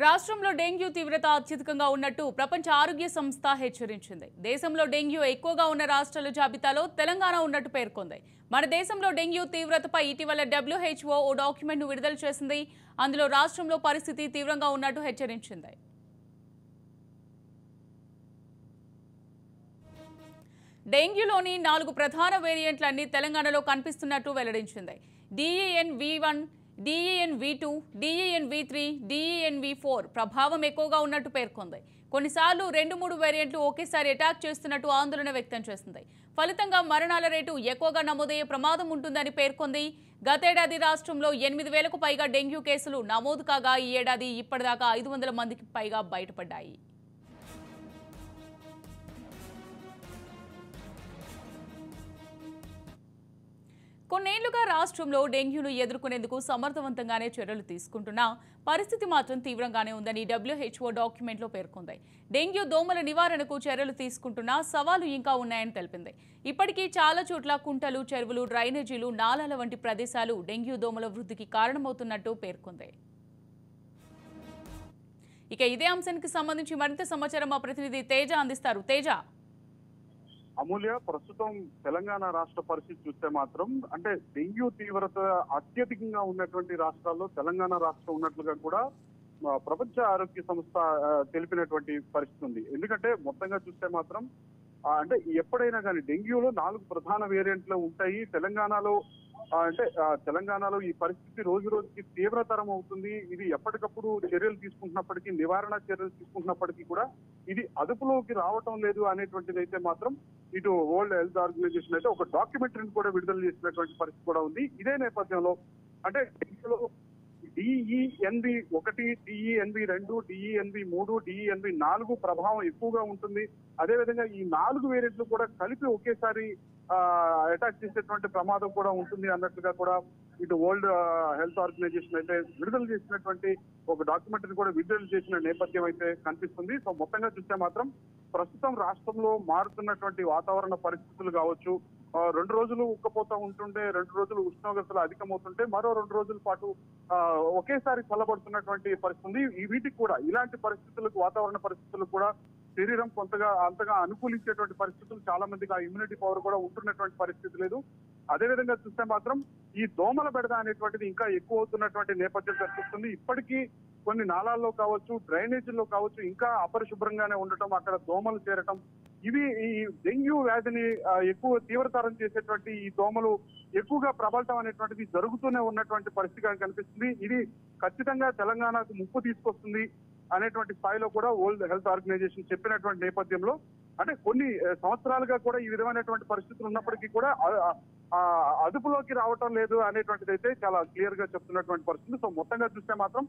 రాష్ట్రంలో డెంగ్యూ తీవ్రత అత్యధికంగా ఉన్నట్టు ప్రపంచ ఆరోగ్య సంస్థ హెచ్చరించింది. దేశంలో డెంగ్యూ ఎక్కువగా ఉన్న రాష్ట్రాల జాబితాలో తెలంగాణ ఉన్నట్టు పేర్కొంది. మన దేశంలో డెంగ్యూ తీవ్రతపై ఇటీవల WHO ఓ డాక్యుమెంట్ను విడుదల చేసింది. అందులో రాష్ట్రంలో పరిస్థితి తీవ్రంగా ఉన్నట్టు హెచ్చరించింది. డెంగ్యూలోని 4 ప్రధాన వేరియంట్లన్నీ తెలంగాణలో కనిపిస్తున్నట్టు వెల్లడించింది. DENV1, DENV2, DENV3, DENV4 ప్రభావం ఎక్కువగా ఉన్నట్టు పేర్కొంది. కొన్నిసార్లు 2-3 వేరియంట్లు ఒకేసారి అటాక్ చేస్తున్నట్టు ఆందోళన వ్యక్తం చేసింది. ఫలితంగా మరణాల రేటు ఎక్కువగా నమోదయ్యే ప్రమాదం ఉంటుందని పేర్కొంది. గతేడాది రాష్ట్రంలో 8,000కు పైగా డెంగ్యూ కేసులు నమోదు కాగా ఈ ఏడాది ఇప్పటిదాకా 500 మందికి పైగా బయటపడ్డాయి. కొన్నేళ్లుగా రాష్ట్రంలో డెంగ్యూను ఎదుర్కొనేందుకు సమర్థవంతంగానే చర్యలు తీసుకుంటున్నా పరిస్థితి మాత్రం తీవ్రంగానే ఉందని WHO డాక్యుమెంట్లో పేర్కొంది. డెంగ్యూ దోమల నివారణకు చర్యలు తీసుకుంటున్నా సవాలు ఇంకా ఉన్నాయని తెలిపింది. ఇప్పటికీ చాలా చోట్ల కుంటలు, చెరువులు, డ్రైనేజీలు, నాలాల వంటి ప్రదేశాలు డెంగ్యూ దోమల వృద్ధికి కారణమవుతున్నట్టు పేర్కొంది. ఇక ఇదే అంశానికి సంబంధించి మరింత సమాచారం మా ప్రతినిధి తేజ అందిస్తారు. తేజ, అమూల్య, ప్రస్తుతం తెలంగాణ రాష్ట్ర పరిస్థితి చూస్తే మాత్రం అంటే డెంగ్యూ తీవ్రత అత్యధికంగా ఉన్నటువంటి రాష్ట్రాల్లో తెలంగాణ రాష్ట్రం ఉన్నట్లుగా కూడా ప్రపంచ ఆరోగ్య సంస్థ తెలిపినటువంటి పరిస్థితి ఉంది. ఎందుకంటే మొత్తంగా చూస్తే మాత్రం అంటే ఎప్పుడైనా కానీ డెంగ్యూలో 4 ప్రధాన వేరియంట్లు ఉంటాయి. తెలంగాణలో ఈ పరిస్థితి రోజు రోజుకి తీవ్రతరం అవుతుంది. ఇది ఎప్పటికప్పుడు చర్యలు తీసుకుంటున్నప్పటికీ, నివారణ చర్యలు తీసుకుంటున్నప్పటికీ కూడా ఇది అదుపులోకి రావటం లేదు అనేటువంటిది అయితే మాత్రం ఇటు వరల్డ్ హెల్త్ ఆర్గనైజేషన్ అయితే ఒక డాక్యుమెంటరీని కూడా విడుదల చేసినటువంటి పరిస్థితి కూడా ఉంది. ఇదే నేపథ్యంలో అంటే డెంగ్యూలో DENV1, DENV2, DENV3, DENV4 ప్రభావం ఎక్కువగా ఉంటుంది. అదేవిధంగా ఈ 4 వేరియంట్లు కూడా కలిపి ఒకేసారి అటాక్ చేసేటువంటి ప్రమాదం కూడా ఉంటుంది అన్నట్లుగా కూడా ఇటు వరల్డ్ హెల్త్ ఆర్గనైజేషన్ అయితే విడుదల చేసినటువంటి ఒక డాక్యుమెంటరీ కూడా విడుదల చేసిన నేపథ్యం అయితే కనిపిస్తుంది. సో మొత్తంగా చూస్తే మాత్రం ప్రస్తుతం రాష్ట్రంలో మారుతున్నటువంటి వాతావరణ పరిస్థితులు కావచ్చు, 2 రోజులు ఉక్కపోతా ఉంటుంటే, 2 రోజులు ఉష్ణోగ్రతలు అధికమవుతుంటే, మరో 2 రోజుల పాటు ఒకేసారి చల్లబడుతున్నటువంటి పరిస్థితి. వీటికి కూడా ఇలాంటి పరిస్థితులకు, వాతావరణ పరిస్థితులకు కూడా శరీరం అంతగా అనుకూలించేటువంటి పరిస్థితులు చాలా మందికి ఆ ఇమ్యూనిటీ పవర్ కూడా ఉంటున్నటువంటి పరిస్థితి లేదు. అదేవిధంగా చూస్తే మాత్రం ఈ దోమల బెడద అనేటువంటిది ఇంకా ఎక్కువ అవుతున్నటువంటి నేపథ్యం కనిపిస్తుంది. ఇప్పటికీ కొన్ని నాళాల్లో కావచ్చు, డ్రైనేజీల్లో కావచ్చు ఇంకా అపరిశుభ్రంగానే ఉండటం, అక్కడ దోమలు చేరటం, ఇవి ఈ డెంగ్యూ వ్యాధిని ఎక్కువ తీవ్రతరం చేసేటువంటి ఈ దోమలు ఎక్కువగా ప్రబలటం అనేటువంటిది జరుగుతూనే ఉన్నటువంటి పరిస్థితి కనిపిస్తుంది. ఇది ఖచ్చితంగా తెలంగాణకు ముప్పు తీసుకొస్తుంది అనేటువంటి స్థాయిలో కూడా వరల్డ్ హెల్త్ ఆర్గనైజేషన్ చెప్పినటువంటి నేపథ్యంలో అంటే కొన్ని సంవత్సరాలుగా కూడా ఈ విధమైనటువంటి పరిస్థితులు ఉన్నప్పటికీ కూడా అదుపులోకి రావటం లేదు అనేటువంటిది అయితే చాలా క్లియర్ గా చెప్తున్నటువంటి పరిస్థితి. సో మొత్తంగా చూస్తే మాత్రం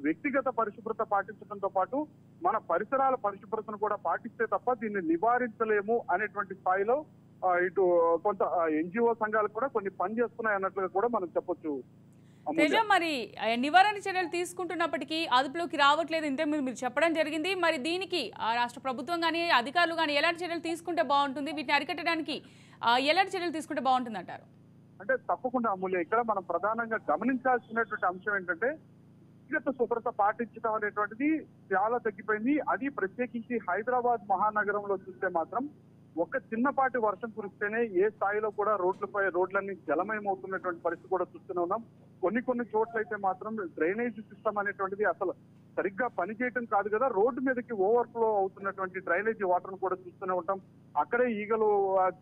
వ్యక్తిగత పరిశుభ్రత పాటించడంతో పాటు మన పరిసరాల పరిశుభ్రతను కూడా పాటిస్తే తప్ప దీన్ని నివారించలేము అనేటువంటి స్థాయిలో ఇటు కొంత NGO సంఘాలు కూడా కొన్ని పని చేస్తున్నాయి అన్నట్లుగా కూడా మనం చెప్పొచ్చు. తేజ, మరి నివారణ చర్యలు తీసుకుంటున్నప్పటికీ అదుపులోకి రావట్లేదు ఇంతే మీరు చెప్పడం జరిగింది. మరి దీనికి రాష్ట్ర ప్రభుత్వం కానీ, అధికారులు కానీ ఎలాంటి చర్యలు తీసుకుంటే బాగుంటుంది? వీటిని అరికట్టడానికి ఎలాంటి చర్యలు తీసుకుంటే బాగుంటుంది అంటారు? అంటే తప్పకుండా అమూల్య, ఇక్కడ మనం ప్రధానంగా గమనించాల్సినటువంటి అంశం ఏంటంటే వ్యక్తిగత శుభ్రత పాటించడం అనేటువంటిది చాలా తగ్గిపోయింది. అది ప్రత్యేకించి హైదరాబాద్ మహానగరంలో చూస్తే మాత్రం ఒక చిన్నపాటి వర్షం కురిస్తేనే ఏ స్థాయిలో కూడా రోడ్లన్నీ జలమయమవుతున్నటువంటి పరిస్థితి కూడా చూస్తూనే ఉన్నాం. కొన్ని చోట్ల అయితే మాత్రం డ్రైనేజ్ సిస్టమ్ అనేటువంటిది అసలు సరిగ్గా పనిచేయటం కాదు కదా, రోడ్డు మీదకి ఓవర్ఫ్లో అవుతున్నటువంటి డ్రైనేజీ వాటర్ కూడా చూస్తూనే ఉంటాం. అక్కడే ఈగలు,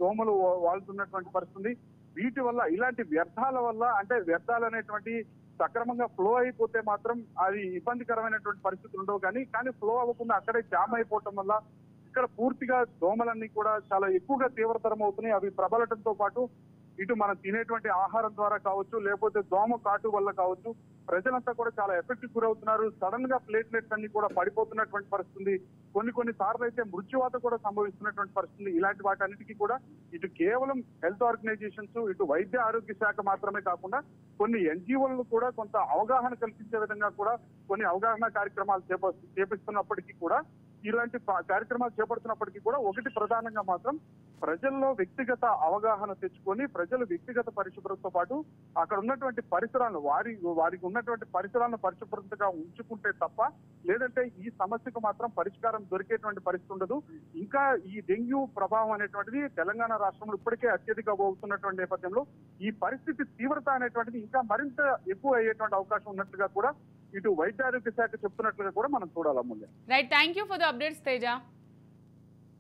దోమలు వాళ్తున్నటువంటి పరిస్థితి. వీటి వల్ల, ఇలాంటి వ్యర్థాల వల్ల, అంటే వ్యర్థాలు అనేటువంటి సక్రమంగా ఫ్లో అయిపోతే మాత్రం అది ఇబ్బందికరమైనటువంటి పరిస్థితులు ఉండవు. కానీ ఫ్లో అవ్వకుండా అక్కడే జామ్ అయిపోవటం వల్ల ఇక్కడ పూర్తిగా దోమలన్నీ కూడా చాలా ఎక్కువగా తీవ్రతరం అవుతున్నాయి. అవి ప్రబలటంతో పాటు ఇటు మనం తినేటువంటి ఆహారం ద్వారా కావచ్చు, లేకపోతే దోమ కాటు వల్ల కావచ్చు, ప్రజలంతా కూడా చాలా ఎఫెక్ట్ గురవుతున్నారు. సడన్ గా ప్లేట్లెట్స్ అన్ని కూడా పడిపోతున్నటువంటి పరిస్థితి. కొన్ని సార్లు అయితే మృత్యువాత కూడా సంభవిస్తున్నటువంటి పరిస్థితి. ఇలాంటి వాటన్నిటికీ కూడా ఇటు కేవలం హెల్త్ ఆర్గనైజేషన్స్, ఇటు వైద్య ఆరోగ్య శాఖ మాత్రమే కాకుండా కొన్ని NGOలను కూడా కొంత అవగాహన కల్పించే విధంగా కూడా కొన్ని అవగాహన కార్యక్రమాలు చేపిస్తున్నప్పటికీ కూడా, ఇలాంటి కార్యక్రమాలు చేపడుతున్నప్పటికీ కూడా ఒకటి ప్రధానంగా మాత్రం ప్రజల్లో వ్యక్తిగత అవగాహన తెచ్చుకొని ప్రజలు వ్యక్తిగత పరిశుభ్రతతో పాటు అక్కడ ఉన్నటువంటి పరిసరాలను వారికి ఉన్నటువంటి పరిసరాలను పరిశుభ్రతగా ఉంచుకుంటే తప్ప లేదంటే ఈ సమస్యకు మాత్రం పరిష్కారం దొరికేటువంటి పరిస్థితి ఉండదు. ఇంకా ఈ డెంగ్యూ ప్రభావం అనేటువంటిది తెలంగాణ రాష్ట్రంలో ఇప్పటికే అత్యధిక అవుతున్నటువంటి నేపథ్యంలో ఈ పరిస్థితి తీవ్రత అనేటువంటిది ఇంకా మరింత ఎక్కువ అయ్యేటువంటి అవకాశం ఉన్నట్లుగా కూడా ఇటు వైద్య ఆరోగ్య శాఖ చెప్తున్నట్లుగా కూడా మనం చూడాలి. Amulya. Right, thank you for the updates Teja.